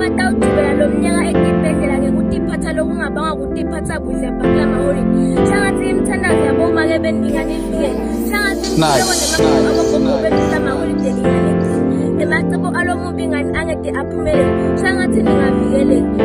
Shangatawugibela lo mnyaka ekibhedlela ngekutiphatha lokungabanga kutiphatha kuhle phakula maholidi. Shangathi imithandazo yaboma-ke bendinganivikele. Shangathi ngibona namagogo bendisa maholide nginganigcina. Emacebo alo mubi ngani angeke aphumelele. Shangathi ningavikeleki.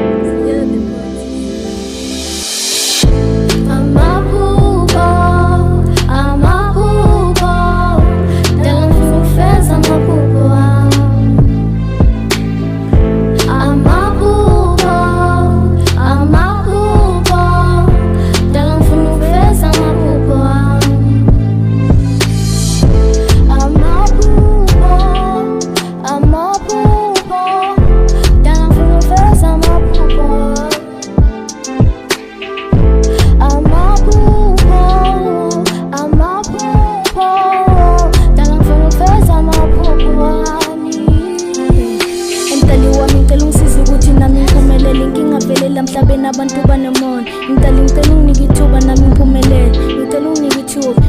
Mhlabeni abantu banemona ngicela unginike ithuba nami ngiphumelele ngicela unginike ithuba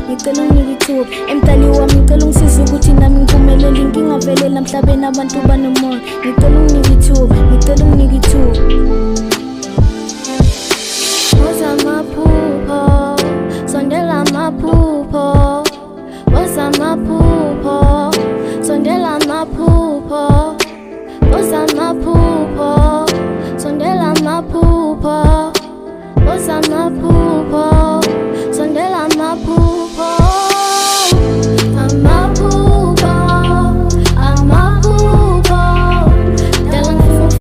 emdali wami ngicela ungisize ukuthi nami ngiphumelele ngingavelela mhlabeni abantu banemona ngicela unginike ithuba woza amaphupho sondela amaphupho woza amaphupho sondela amaphupho woza amaphupho sondela amaphupho woza amaphupho